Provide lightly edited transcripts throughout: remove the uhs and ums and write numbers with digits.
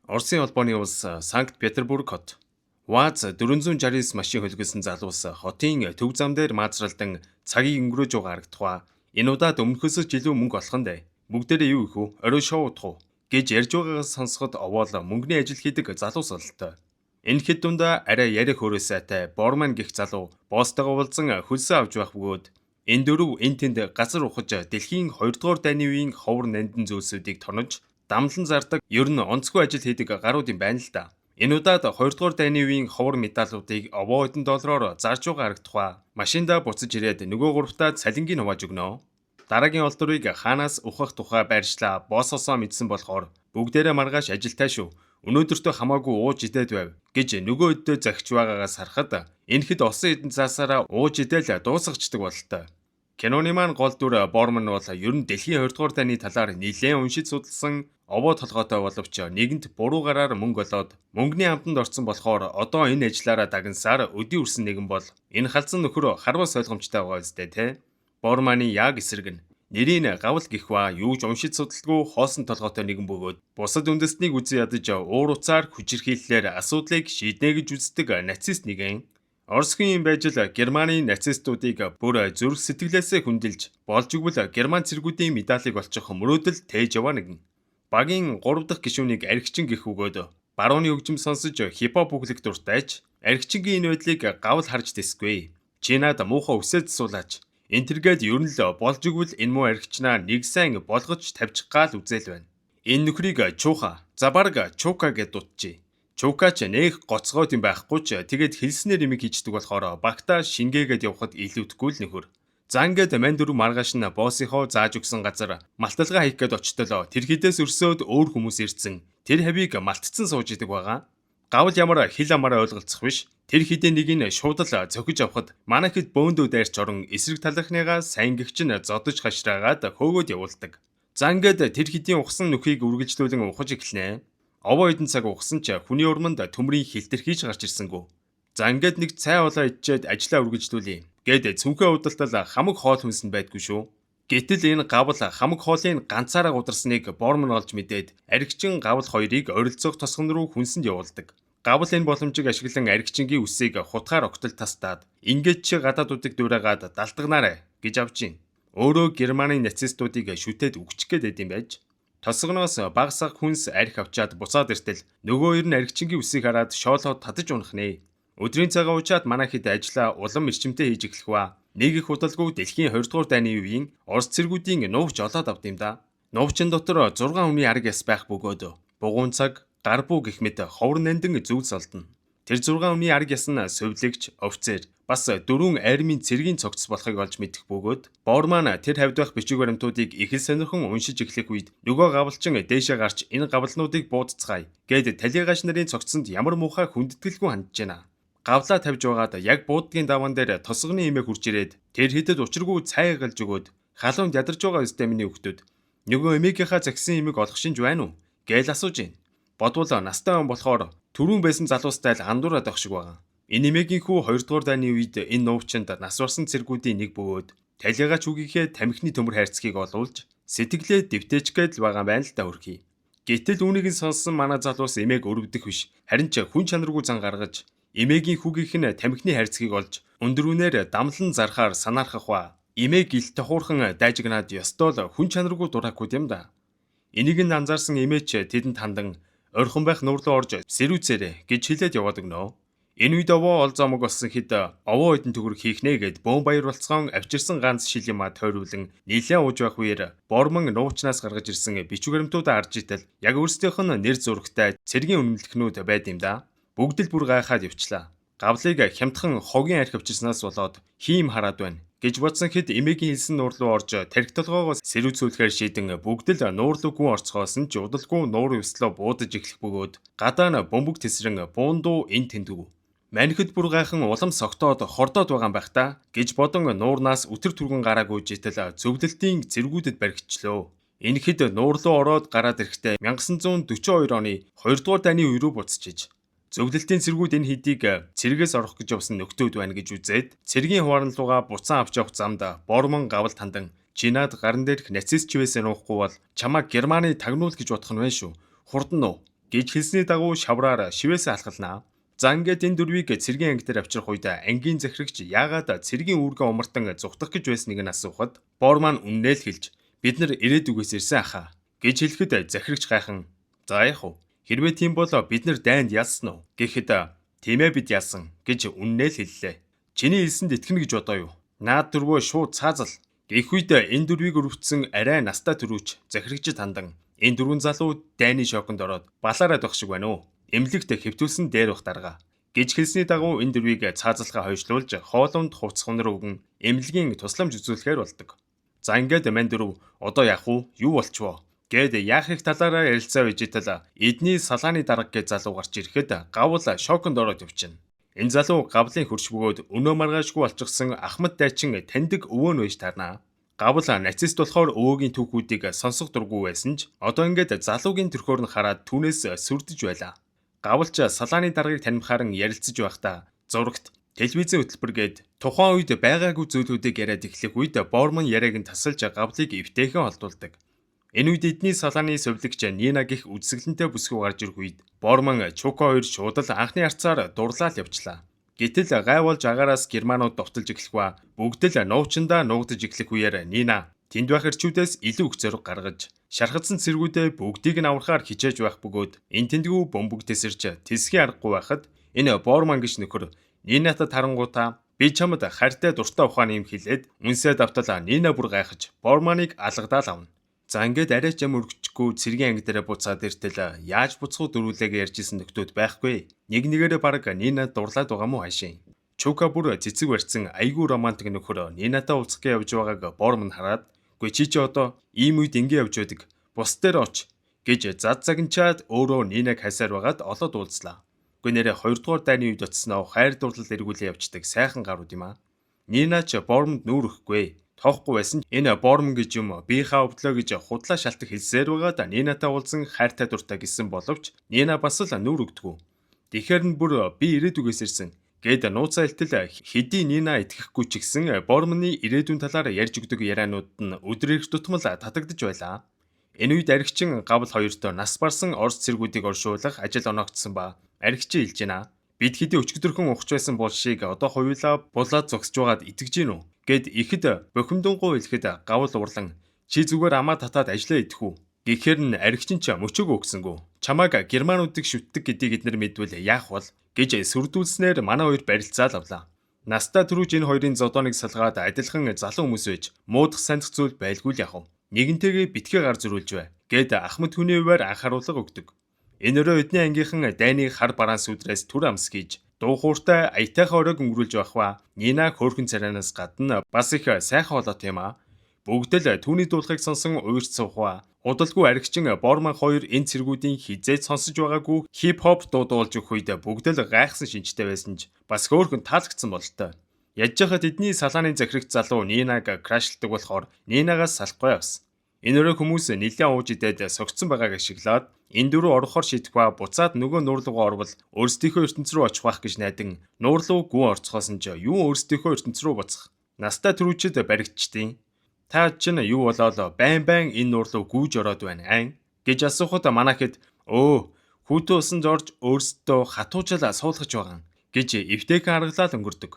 Оросын холбооны улс Санкт-Петербург хот. ВАЗ 469 машин хөлгөсөн залуус хотын төв зам дээр маазралдан цагийг өнгөрөөж байгаа харагдтугай. Энэ удаад өмнөхөөс ч илүү мөнгө олох нь. Бүгдээрээ юу их үү? Орой шоу удах уу? Гэж ярьж байгаагаас сонсоход овоол мөнгөний ажил хийдэг залуус бололтой. Энэ хэд дундаа арай яриа хөөрөө сайтай Борман гих залуу боостойгоо уулзан хөлсөө авч байх бөгөөд энэ дөрөв энэ тэнд газар ухаж дэлхийн 2 дугаар дайны үеийн ховор нандин зүйлсүүдийг тонож дамлан зардаг ер нь онцгүй ажил хийдэг гарууд юм байна л да. Энэ удаад 2 дугаар дайны үеийн ховор медалуудыг овоо хэдэн доллараар зарж байгаа харагдтугай. Машинда буцаж ирээд нөгөө гуравтаа цалингийн хувааж өгнө. Дараагийн олдорыг хаанаас ухах тухай байршлаа боссосоо мэдсэн болохоор бүгдээрээ маргааш ажилтаа шүү. Өнөөдөртөө хамаагүй ууж идээд байв гэж нөгөө өдөө захиж байгаагаас харахад энэ хэд олон хэдэн цаасаараа ууж идэл дуусгачдаг бололтой. Киноны маань гол дүр Борман бол ер нь дэлхийн 2 дугаар дайны талаар нэлээд уншиж судалсан овоо толгойтой боловч нэгэнд буруу гараар мөнгө олоод мөнгөний амтанд орсон болохоор одоо энэ ажиллаараа дагнасаар өдий үрсэн нэгэн бол энэ халдсан нөхөр харвас ойлгомжтой байгаа үстэй те. Борманы яг эсрэг нь нэрийн гавл гих ба юу ч уншиж судалдаггүй хоосон толгойтой нэгэн бөгөөд бусад үндэстнийг үзэн ядаж уур уцаар хүчирхийллээр асуудлыг шийднэ гэж үздэг нацист нэгэн. Оросгийн юм байж л Германы нацистуудыг бүр зүрх сэтгэлээсээ хүндэлж болж игвэл Герман цэргүүдийн медалийг олчих мөрөөдөл тээж яваа нэгэн. Багийн 3 дахь гишүүнийг архичин гих өгөөд барууны хөгжим сонсож хипхоп бүглэх дуртайч архичингийн энэ байдлыг гавл харж тэсгүй. Чи над муухай өсөөд суулаач. Энтергээд ер нь л болж игвэл энэ муу архичнаа нэг сайн болгож тавьчих гал үзэл байна. Энэ нөхрийг чууха, забарга чуука гэд дутжээ. Чукач нэх гоцгойд юм байхгүй ч тэгээд хэлснээр юм хийждэг болохоор багтаа шингээгээд явхад илүүдэхгүй л нөхөр. За ингээд мань дөрөв маргааш нь боссийнхоо зааж өгсөн газар малталгаа хийх гээд очтолоо тэр хідээс өрсөөд өөр хүмүүс ирсэн. Тэр хавийг малтцсан сууж идэг байгаа. Гавл ямар хил амаараа ойлголцох биш. Тэр хідээ нэг нь шуудал зөхиж авахд манай хэд бөөндөө дайрч орон эсрэг талынхныгаа сайн гихч нь зодож хашраагаад хөөгөөд явуулдаг. За ингээд тэр хідийн ухсан нөхийг үргэлжлүүлэн ухаж эхэлнэ. Овоо хэдэн цаг ухсан ч хүний урманд төмрийн хилтэрхийж гарч ирсэнгүү. За ингээд нэг цай улаа ичээд ажиллаа үргэлжлүүлээ. Гээд цүнхээ удалтал хамаг хоол хүнсэн байдгүй шүү. Гэтэл энэ гавл хамаг хоолыг ганцаараа ударсныг Борман олж мэдээд архичин гавл хоёрыг ойролцоох тосгон руу хүнсэнд явуулдаг. Гавл энэ боломжийг ашиглан архичингийн үсийг хутгаар огтол тастаад ингээд чи гадаадуудыг дуурайгаад далтагнаарай гэж авч ийн. Өөрөө Германы нацистуудыг шүтээд өгчих гээд байд юм байж. Тосгоноос багсаг хүнс арх авчаад буцаад иртэл нөгөө хоёр нь архичингийн үсийг хараад шоолоод татаж унах нэ. Өдрийн цагаа уучаад манай хэд ажиллаа улам эрчимтэй хийж эхлэх ба. Нэг их удалгүй дэлхийн 2 дугаар дайны үеийн Орос цэргүүдийн нуугч олоод авд юм да. Нуугчин дотор 6 хүний арга яс байх бөгөөд бугуун цаг, гарбуу гэх мэт ховор нандин зүйлс олдно. Тэр 6 хүний арга яс нь совилэгч, офицер бас 4 армийн цэргийн цогц болохыг олж мэдэх бөгөөд Борман тэр хавьд байх бичиг баримтуудыг их л сонирхон уншиж эхлэх үед нөгөө гавлчин дээшээ гарч энэ гавлнуудыг буудцгаая гээд талигаш нарын цогцонд ямар муухай хүндэтгэлгүй хандж байна. Гавлаа тавьж байгаад яг буудгийн даван дээр тосгоны имээ хурж ирээд тэр хэдэд учиргүй цай галж өгөөд халуунд ядарч байгаа өстэй миний хөлтөд нөгөө эмээгийнхаа загсан имийг олох шинж байна уу гэж асууж байна. Бодвол настай он болохоор түрүүн байсан залуустай л андуураад байх шиг байгаа. Энэ эмээгийн хүү 2 дугаар дайны үед энэ нуувчинд нас барсан цэргүүдийн нэг бөгөөд талигач үгийнхээ тамхины төмөр хайрцгийг олуулж сэтгэлээ дэвтээчгээд байгаа байна л да хөрхий. Гэтэл үүнийг нь сонссон манай залуус эмээг өрөвдөх биш харин ч хүн чанаргүй зан гаргаж эмээгийн хүүгийнх нь тамхины хайрцгийг олж өндөрүүнээр дамлан зархаар санаархах ба эмээг ил тохуурхан дайжигнаад ёстой л хүн чанаргүй дураагүй юм да. Энийг нь анзаарсан эмээч тэдэнд хандан орхон байх нуур руу орж сэрүүцээрэ гэж хэлээд яваад өгнө. Энэ үед овоо ол замаг болсон хэд овоо хэдэн төгрөг хийхнэ гэд бөөн баяр болцгоон авчирсан ганц шил юма тойруулан нийлээ ууж байх үеэр Борман нуучнаас гаргаж ирсэн бичиг баримтуудаа харж итэл яг өөрсдийнх нь нэр зурагтай цэргийн үнэмлэхнүүд байд юм да. Бүгд л бүр гайхаад явчлаа. Гавлыг хямдхан хогийн арх авчирснаас болоод хийм хараад байна гэж бодсон хэд эмээгийн хэлсэн нуур руу орж тархи толгоогоос сэрүүцүүлэхээр шийдэн бүгд л нуур руу гүн орцгоос нь ч удалгүй нуур өслөө буудаж эхлэх бөгөөд гадаа нь бөмбөг тесрэн буундуу эн тэндүү. Манхид бүр гайхан улам согтоод хордоод байгаа юм байх та гэж бодон нуурнаас үтэр түргэн гараагүй житэл зөвлөлтийн зэргүүдэд баригчлөө. Энэ хэд нуур руу ороод гараад ирэхдээ 1942 оны 2 дугаар дайны үе рүү буцчиж зөвлөлтийн цэргүүд энэ хэдийг цэргээс орох гэж явсан нөхдөөд байна гэж үзээд цэргийн хуваарлууга буцаан авч явах замд Борман гавл тандан чинад гарын дээрх нацист чивээс нуухгүй бол чамаа Германы тагнуул гэж бодох нь байна шүү. Хурдан уу гэж хэлсний дагуу шавраар шивээс алхалнаа. За ингээд энэ дөрвийг цэргийн анги дээр авчрах үед ангийн захирагч яагаад цэргийн үүргээ умартан зүгтах гэж байсныг нь асуухад Борман үннээ л хэлж бид нар ирээдүгээс ирсэн ахаа гэж хэлэхэд захирагч гайхан за яах вэ? Хэрвээ тийм бол бид нар дайнд ялсан уу? Гэхэд тийм ээ бид ялсан гэж үннээ л хэллээ. Чиний хэлсэнд итгэнэ гэж бодоо юу? Наад дөрвөө шууд цаазал. Гэх үед энэ дөрвийг өрөвдсөн арай настай төрүүч захирагчд хандан энэ дөрвөн залуу дайны шоконд ороод балаараа дох шиг байна уу? Эмнэлэгт хэвтүүлсэн дээр бах дарга гэж хэлсний дагуу энэ дөрвийг цаазалхаа хойшлуулж хоолунд хувцах өнөр өгөн эмнэлгийн тусламж үзүүлэхээр болдог. За ингээд мань дөрв одоо яах вэ? Юу болчихвоо? Гэд яах их талаараа ярилцаа bijтэл эдний салааны дарга гэж залуу гарч ирэхэд гавл шоконд ороод явчихна. Энэ залуу гавлын хөрш бөгөөд өнөө маргаашгүй болчихсон Ахмад дайчин таньдаг өвөө нь байж таарна. Гавл нацист болохоор өвөөгийн түүхүүдийг сонсох дургүй байсан ч одоо ингээд залуугийн төрхөөр нь хараад түүнээс сүрдэж байлаа. Гавлч салааны даргаыг танимхааран ярилцаж байхдаа зурагт телевизэн хөтөлбөргээд тухайн үед байгаагүй зүйлүүдийг яриад эхлэх үед Борман яриаг нь тасалж гавлыг эвтэйхэн холдуулдаг. Энэ үед эдний салааны сувилагч Нина гих үзэсгэлэнтэй бүсгүй гарч ирэх үед Борман Чуко хоёр шууд л анхны арцаар дурлаад явчлаа. Гэтэл гай болж агаараас германууд довтолж эхлэх ба бүгд л нуучандаа нуугдаж эхлэх үеэр Нина тэнд байх эрчүүдээс илүү их зориг гаргаж шархадсан цэргүүдээ бүгдийг нь аврахаар хичээж байх бөгөөд энэ тэндгүү бөмбөг тесэрч тэсхийн аргагүй байхад энэ Борман гэж нөхөр Нинатад харангуутаа би чамд харьтай дуртай ухааны юм хэлээд үнсээ давтал Нина бүр гайхаж Борманыг алгадаад авна. За ингээд арай ч юм өргөчгүй цэргийн анги дээр буцаад иртэл яаж буцхуу дөрүүлээгээ ярьжсэн нөхдүүд байхгүй. Нэг нэгээрээ баг Нина дурлаад байгаа мó хаашийн. Чука бүр цэцэг барьсан айгүй романтик нөхөр Нинатай уулзах явж байгааг Борман хараад "Гүй чи одоо ийм үед ингэ явж байдаг. Бус дээр оч" гэж зад загнчаад өөрөө Нинаг хайсаар байгаад олоод уулзлаа. Гүй нэрээ 2 дугаар дайны үед очсноо хайр дурлал эргүүлээ явждаг сайхан гарууд юм аа. Нина ч Борманд нүүр өгөхгүй. Тоохгүй байсан ч энэ Борман гэж юм биехаа өвдлөө гэж худлаа шалтак хэлсээр байгаад Нинатай уулзан хайртай дуртай гэсэн боловч Нина бас л нүүр өгдөггүй. Тэгэхээр нь бүр би ирээдүгээс ирсэн гэд нууцаа илтэл хэдий Нина итгэхгүй ч гэсэн Борманы ирээдүйн талаар ярьж өгдөг ярианууд нь өдөр ирэх тутмал татагдж байлаа. Энэ үед аригчин гавл хоёртой нас барсан Орос цэргүүдийг оршуулах ажил оноогдсон ба аригчин хэлж байна. Бид хэдий өчигдөрхөн ухаж байсан булшийг одоо хоёулаа булаад зогсож байгаад итгэж гин үү гэд ихэд бохимдонгоо хэлэхэд гавл урлан чи зүгээр амаа татаад ажиллаа идэх үү гэхээр нь аригчин ч мөчөөгөө өгсөнгөө чамааг германуудыг шүтдэг гэдгийг эднэр мэдвэл яах бол гэж сүрдүүлснээр манай хоёр барилцаал авлаа. Настаа түрүүж энэ хоёрын зодооныг салгаад адилхан залуу хүмүүс байж муудах сандх зүйл байлгүй л яах вэ? Нэгэнтэйгээ битгий гар зөрүүлж бай гэд Ахмад хүний хуваар анхааруулга өгдөг. Энэ өрөө эдний ангийнхан дайны хар бараан сүдрээс түр амс гэж дуу хууртай аятайхан оройг өнгөрүүлж байх ба Нина хөөрхөн царайнаас гадна бас их сайхан болоо тийм аа. Бүгд л түүний дуулахыг сонсон уурч суух. Удалгүй аригчин Борман хоёр энэ цэргүүдийн хизээд сонсож байгаагүй хип хоп дуудуулж өгөх үед бүгд л гайхсан шинжтэй байсан ч бас хөөрхөн таалагдсан бололтой. Ядж хахад эдний салааны захирагч залуу Нинаг крашлдаг болохоор Нинагаас салахгүй явсан. Энэ өрөө хүмүүс нэлээд ууж идээд согцсон байгааг ашиглаад энэ дөрөв орохоор шийдэх ба буцаад нөгөө нуурлуугаа орвол өөрсдийнхөө ертөнц рүү очих байх гэж найдан нуурлуу гүн орцохоос нь юу өөрсдийнхөө ертөнц рүү буцах. Настай түрүүчэд баригдчихдээ та чинь юу болоо байн энэ нуурлуу гүйж ороод байна айн гэж асуухад манайхэд хүүтэн усанд орж өөрсдөө хатуужлаа суулгаж байгаа гэж эвтэйхэн аргалаад өнгөрдөг.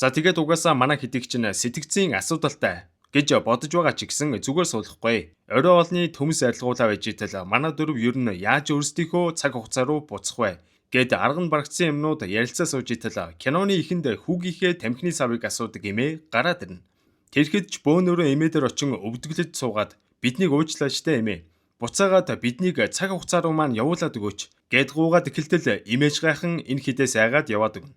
За тэгээд угаасаа манай хэдийг чинь сэтгцийн асуудалтай гэж бодож байгаа ч гэсэн зүгээр суулгахгүй. Орой олны төмс арилгуулаа байж итэл манай дөрөв ер нь яаж өөрсдийнхөө цаг хугацаа руу буцах вэ гэд арга нь барагдсан юмнууд ярилцаа сууж итэл киноны ихэнд хүүгийнхээ тамхины савыг асуудаг эмээ гараад ирнэ. Тэрхэд ч бөөнөрөө эмээ дээр очин өвдөглөж суугаад биднийг уучлаач тэ эмээ. Буцаагаад биднийг цаг хугацаа руу маань явуулаад өгөөч гэд гуугаад эхэлтэл эмээж гайхан энэ хідээс айгаад яваад өгнө.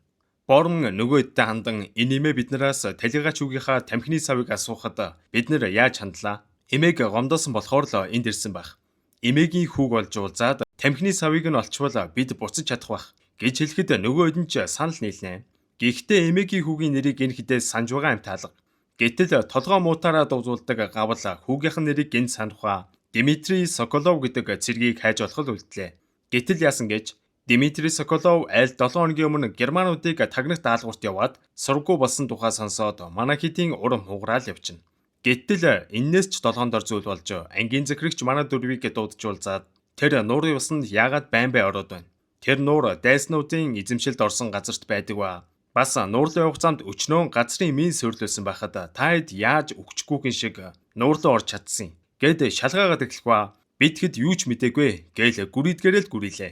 Борман нөгөөддөө хандан энэ эмээ биднээс талигаач үгийнхаа тамхины савыг асуухад бид нэр яаж хандлаа? Эмээг гомдоосон болохоор л энд ирсэн байх. Эмээгийн хүүг болж уулзаад тамхины савыг нь олчвол бид буцаж чадах байх гэж хэлэхэд нөгөөд нь ч санал нийлнэ. Гэхдээ эмээгийн хүүгийн нэрийг энэ хідээс санаж байгаа юм таалга. Гэтэл толгоо муутаараа дуузвуулдаг гавл хүүгийнхэн нэрийг гэнэ санах Дмитрий Соколов гэдэг цэргийг хайж олох үлдлээ. Гэтэл яасан гэж Дмитрий Соколов аль 7 хоногийн өмнө германуудыг тагнах даалгаварт яваад сургуу болсон тухай сонсоод манай хэдийн урам хугараал явчихна. Гэтэл энээс ч 7 дор зүйл болж ангийн захирагч манай дөрвийг дуудаж уулзаад Тэр нуурын усанд яагаад байн ороод байна? Тэр нуур дайснуудын эзэмшилд орсон газарт байдаг ба бас нуурлын явах замд өчнөө газрын мин суйрлуулсан байхад та хэд яаж өгчгүйхэн шиг нуурлан орж чадсан юм гэд шалгаагаад эхлэх ба бид хэд юу ч мэдээгүй гээл гүрийдгээрэл гүрилээ.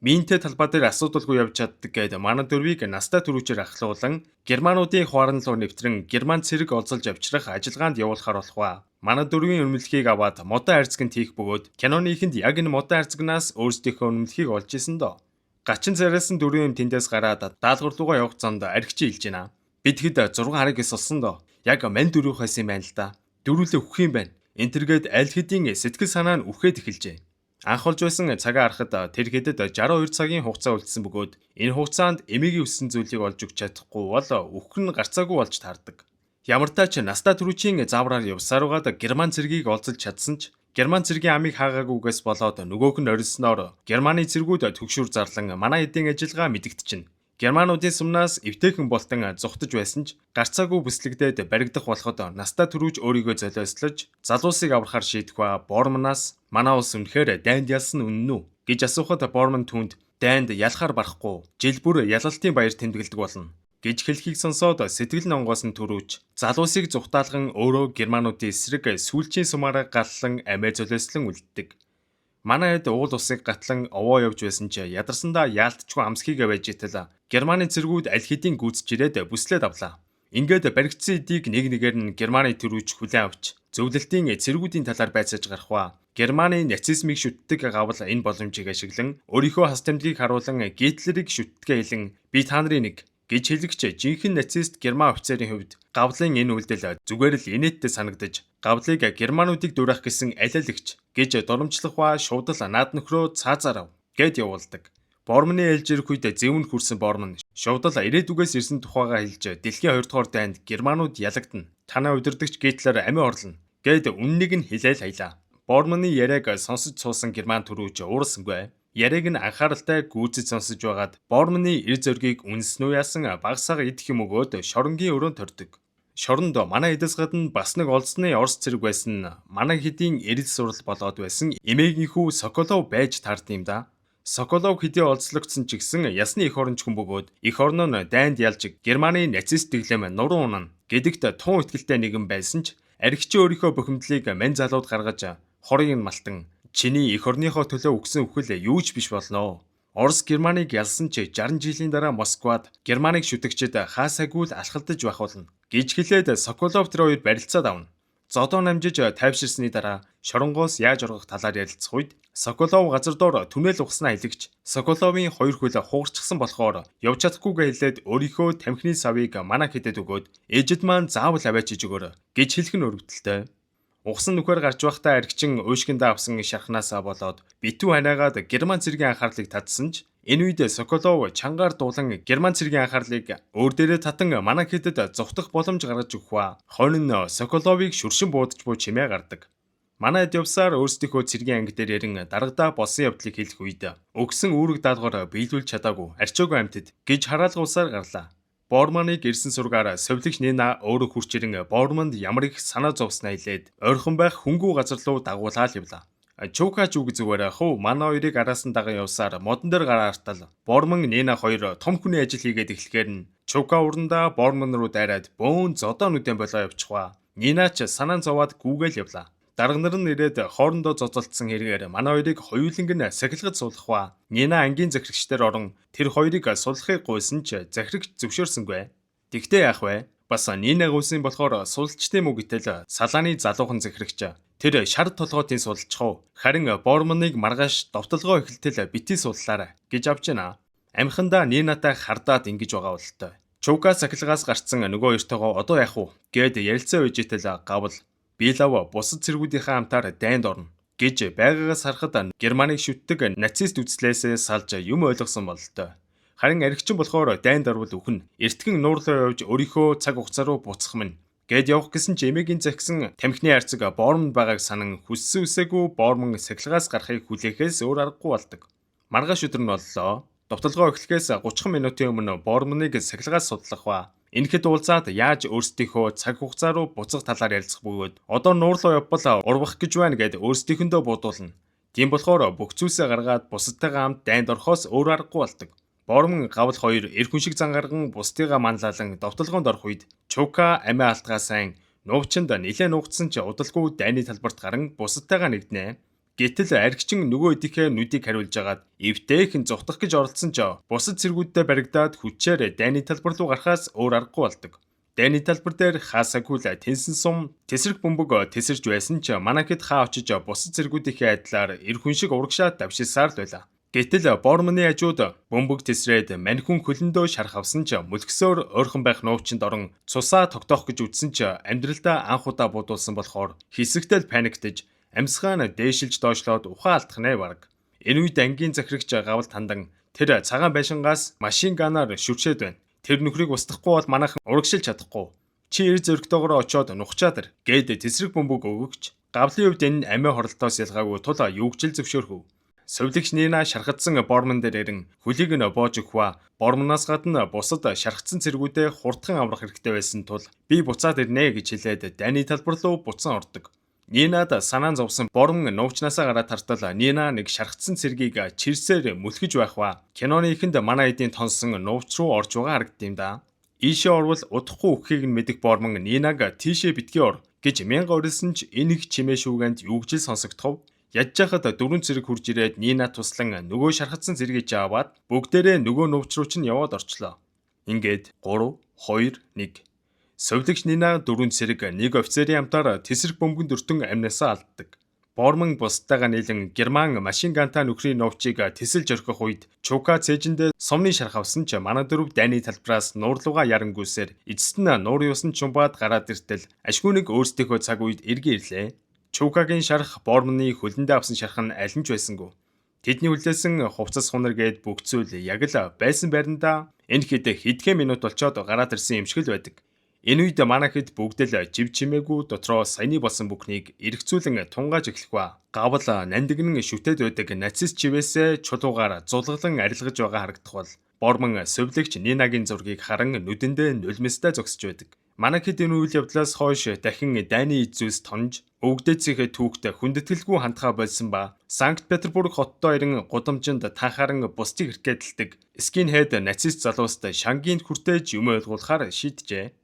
Минтэй талбай дээр асуудалгүй явж чаддаг гэд манай дөрвийг настай түрүүчээр ахлуулан германуудын хуаран руу нэвтрэн герман цэрэг олзолж авчрах ажиллагаанд явуулахар болох ба манай дөрвийн үнэмлэхийг аваад модон хайрцагт хийх бөгөөд киноныхэнд яг энэ модон хайрцагнаас өөрсдийнхөө үнэмлэхийг олж исэн доо. Гачин царайсан дөрвийн тэндээс гараад даалгавар руугаа явах замд архич илж байна. Бид хэд 6 харыг солсон доо. Яг мань дөрөв хайсан юм байна л да. Дөрүлээ өгөх юм байна. Энтергээд аль хэдийн сэтгэл санаа нь үхээд эхэлжээ. Анх олж байсан цагаа харахад тэр хэдэд 62 цагийн хугацаа үлдсэн бөгөөд энэ хугацаанд эмээгийн өссөн зүйлийг олж өгч чадахгүй бол үхэх нь гарцаагүй болж таардаг. Ямар ч настай түрүүчийн заавраар явсаар угаад герман цэргийг олзолж чадсан ч герман цэргийн амийг хаагаагүйгээс болоод нөгөөх нь орилсноор германы цэргүүд төгшүүр зарлан манай эдийн ажиллагаа мэдэгдчихнэ. Германуудын сумнаас эвтэйхэн болтон зүхтаж байсан ч гарцаагүй бүслэгдээд баригдах болоход настай түрүүч өөрийгөө золиослож залуусыг аврахаар шийдэх ба Борманаас манай улс үнэхээр дайнд ялсан үнэн үү гэж асуухад Борман түүнд дайнд ялахаар барахгүй жил бүр ялалтын баяр тэмдэглэдэг болно гэж хэлхийг сонсоод сэтгэл нь онгоосон түрүүч залуусыг зүхтаалган өөрөө германуудын эсрэг сүүлчийн сумаараа галлан амиа золиослон үлддэг. Манай хэд уул усыг гатлан овоо явж байсан ч ядарсандаа яалтчгүй амсхийг байж итэл Германы цэргүүд аль хэдийн гүйцэж ирээд бүслээд авлаа. Ингээд баригдсан эдийг нэг нэгээр нь Германы төрүүч хүлээн авч зөвлөлтийн цэргүүдийн талаар байцааж гарах ба Германы нацизмыг шүтдэг гавал энэ боломжийг ашиглан өөрийнхөө хас тамдгийг харуулan Гитлерийг шүтдэгэ хэлэн би та нарын нэг гэж хэлэгч жинхэнэ нацист герман офицерын хувьд гавлын энэ үйлдэл зүгээр л инээдтэй санагдаж гавлыг германуудыг дуурайх гэсэн алиалагч гэж доромжлох ба шууд л наад нөхрөө цаазаар ав гэд явуулдаг. Борманы ээлж ирэх үед зэвүн хүрсэн Борман шууд л ирээдүгээс ирсэн тухайгаа хэлж дэлхийн 2 дугаар дайнд германууд ялагдана. Танай удирдагч Гитлер амиа орлно гэд үннийг нь хэлээл хаялаа. Борманы яриаг сонсож суусан герман түрүүч уурсангүй. Яриг нь анхааралтай гүйцэж сонсож байгаад Борманы эр зөргийг үнснүү яасан багсаага идэх юм өгөөд шоронгийн өрөөнд тордог. Шоронд манай эдэс гадна бас нэг олзны Орос цэрэг байсан манай хэдийн эрэл сурал болоод байсан эмээгийнхүү Соколов байж таард юм да. Соколов хэдий олзлогдсон ч гэсэн ясны эх оронч хүн бөгөөд эх орноо дайнд ялж Германы нацист дэглэм нуруу унана гэдэгт тун итгэлтэй нэгэн байсан ч архич өөрийнхөө бухимдлыг мань залууд гаргаж хорыг нь малтан чиний эх орныхоо төлөө өгсөн үхэл юу ч биш болно. Орос Германыг ялсан ч 60 жилийн дараа Москвад Германыг шүтэгчэд хаасайгүй л алхалдаж байх болно гэж хэлээд Соколов тэр хоёр барилцаад авна. Зодоо намжиж тайвширсны дараа шоронгоос яаж орох талаар ярилцах үед Соколов газар доор түнэл ухснаа хэлэгч Соколовын хоёр хөл хугарчихсан болохоор явж чадахгүйгээ хэлээд өөрийнхөө тамхины савыг манай хэдэд өгөөд ээжид маань заавал аваачиж өгөөрэй гэж хэлэх нь өргөдөлтэй. Угсан нүхээр гарч байхдаа архичин уушгиндаа авсан шархнаасаа болоод битүү ханаагаад герман цэргийн анхаарлыг татсан ч энэ үед Соколов чангаар дуулан герман цэргийн анхаарлыг өөр дээрээ татан манай хэдэд зовтох боломж гаргаж өгөх ба хойно нь Соколовыг шүршин буудаж буй чимээ гардаг. Манай хэд явсаар өөрсдийнхөө цэргийн анги дээр ярин дарагдаа болсон явдлыг хэлэх үед өгсөн үүрэг даалгавар биелүүлж чадаагүй арчаагүй амьтад гэж хараалгуулсаар гарлаа. Борманыг ирсэн сургаар совлогч Нина өөрөө хурч ирэн Борманд ямар их санаа зовсноо хэлээд ойрхон байх хөнгүү газар руу дагуулаад явлаа. Чукач үг зүгээр хөө манай хоёрыг араас нь даган явсаар модон дээр гараа артал Борман Нина хоёр том хүний ажил хийгээд эхлэхээр нь Чука урандаа Борман руу дайраад бөөн зодоо нүдэн болоо явчихваа. Нина ч санаан зовоод гүүгээл явлаа. Дарга нар нь ирээд хоорондоо зозолдсон хэрэгээр манай хоёрыг хоёуланг нь сахилгад суулгах ба Нина ангийн захирагчдаар орон тэр хоёрыг суллахыг гуйсан ч захирагч зөвшөөрсөнгүй. Тэгтээ яах вэ? Бас Нинаг гуйсан болохоор суллчдын мөг итэл салааны залуухан захирагч тэр шар толгойтын суллчхав. Харин Борманыг маргааш довтолгоо эхэлтэл бити суллаарай гэж авч яана. Амхандаа Нинатай хардаад ингэж байгаа болтой. Чука сахилгаас гарцсан нөгөө хоёртойгоо одоо яах вэ гэд ярилцаа үйж итэл гавл Билав бусад цэргүүдийнхээ хамтаар дайнд орно гэж байгаагаас харахад Германыг шүтдэг нацист үзлээсээ салж юм ойлгосон бололтой. Харин архичин болохоор дайнд орвол үхэн эртгэн нуурлаа явж өөрийнхөө цаг хугацаа руу буцах минь гэд явах гэсэн ч эмээгийн захисан тамхины хайрцаг Борманд байгааг санан хүссэн үсээгүй Борман сахилгаас гарахыг хүлээхээс өөр аргагүй болдог. Маргааш өдөр нь боллоо. Довтолгоо эхлэхээс 30 минутын өмнө Борманыг сахилгаас судлах ба энэхэд уулзаад яаж өөрсдийнхөө цаг хугацаа руу буцах талаар ярилцах бөгөөд одоо нуурлуу явбал урвах гэж байна гэд өөрсдийнхөндөө бодуулна Тийм болохоор бүх зүйлсээ гаргаад бусадтайгаа хамт дайнд орохоос өөр аргагүй болдог. Бормон гавл хоёр эр хүн шиг зангарган бусдыгаа манлайлан довтолгоонд орох үед Чука амиа алтгаа сайн нуувчинд нилээн нуугдсан ч удалгүй дайны талбарт гарan бусадтайгаа нэгднэ. Гэтэл аригчин нөгөө хэдийнхээ нүдийг хариулж агаад эвтэйхэн зүхтах гэж оролцсон ч бусад цэргүүдтэй баригдаад хүчээр дайны талбар руу гарахаас өөр аргагүй болдог. Дайны талбар дээр хаасаггүй л тэнсэн сум тэсрэг бөмбөг тэсэрж байсан ч манайхэд хаа очиж бусад цэргүүдийнхээ адилаар эр хүн шиг урагшаад давшилсаар л байлаа. Гэтэл Бормоны хажууд бөмбөг тэсрээд маньхүн хөлөндөө шарх авсан ч мөлгсөөр ойрхон байх нуувчинд орон цусаа тогтоох гэж үтсэн ч амьдралдаа анх удаа будуулсан болохоор хэсэгтэл паниктаж амьсгаан дээшилж доошлоод ухаан алдахнэ бараг. Энэ үед ангийн захирагч гавалд хандан тэр цагаан байшингаас машин ганаар шүршээд байна. Тэр нөхрийг устгахгүй бол манайхан урагшилж чадахгүй. Чи эр зөрөгтэйгөө очоод нухчаад ир гээд тэсрэг бөмбөг өгөгч. Гавлын хувьд энэ амиа хоролтоос ялгаагүй тул юугжил зөвшөөрөв. Совлогч Нина шархагдсан Бормон дээр ирэн хөлийг нь боож өгваа. Бормоноос гадна бусад шархагдсан цэргүүдээ хурдхан амрах хэрэгтэй байсан тул би буцаад ирнэ гэж хэлээд дайны талбар руу буцан ордог. Нинад санаан зовсон Бормон нуувчнаасаа гараад тартал Нина нэг шархагдсан цэргийг чирсээр мүлгэж байх ба киноны ихэнд манай эдийн тонсон нуувч руу орж байгаа харагдсан юм да. Ийшээ орвол удахгүй өгөхийг нь мэдэх Бормон Нинаг тийшээ битгий ор гэж мянга орилсон ч энэ их чимээ шүүгэнд юугжил сонсогдохов. Ядж хахад дөрвөн цэрэг хурж ирээд Нина туслан нөгөө шархагдсан цэргийг аваад бүгдээрээ нөгөө нуувч руу чинь яваад орчлоо. Ингээд 3, 2, 1. Совлогч Нина дөрвөн цэрэг нэг офицерын амтаар тэсрэг бөмбөгөнд өртөн амнасаа алддаг. Бормон бусдаагаа нийлэн Герман машин гантай нөхрийн нуувчийг тэсэлж орхих үед Чука цээжиндээ сомны шарх авсан ч манай дөрөв дайны талбараас нуурлууга ярангүйсээр эцэст нь нуур юусан чумбаад гараад иртэл ашгүй нэг өөрсдийнхөө цаг үед эргэн ирлээ. Чукагийн шарх Бормоны хөлөндөө авсан шарх нь аль нь ч байсангүй. Тэдний хүлээсэн хувцас хунар гээд бүх зүйл яг л байсан байрандаа энэ хэдхэн минут болчоод гараад ирсэн юм шиг л байдаг. Энэ үед манай хэд бүгд л жив чимээгүй дотроо саяны болсон бүхнийг эргцүүлэн тунгааж эхлэх ба гавл нандинг шүтээд байдаг нацист чивээсээ чулуугаар зулгалан арилгаж байгаа харагдах бол Бормон совлогч Нинагийн зургийг харан нүдэндээ нулимстай зогсож байдаг. Манай хэд энэ үйл явдлаас хойш дахин дайны эд зүйлс тонж өвгдөөцийнхээ түүхт хүндэтгэлгүй хандхаа болсон ба Санкт Петербург хоттой ирэн гудамжинд танхааран бусдыг хэркэтэлдэг скинхед нацист залууст шангийн хүртээж юм ойлгуулахаар шийджээ.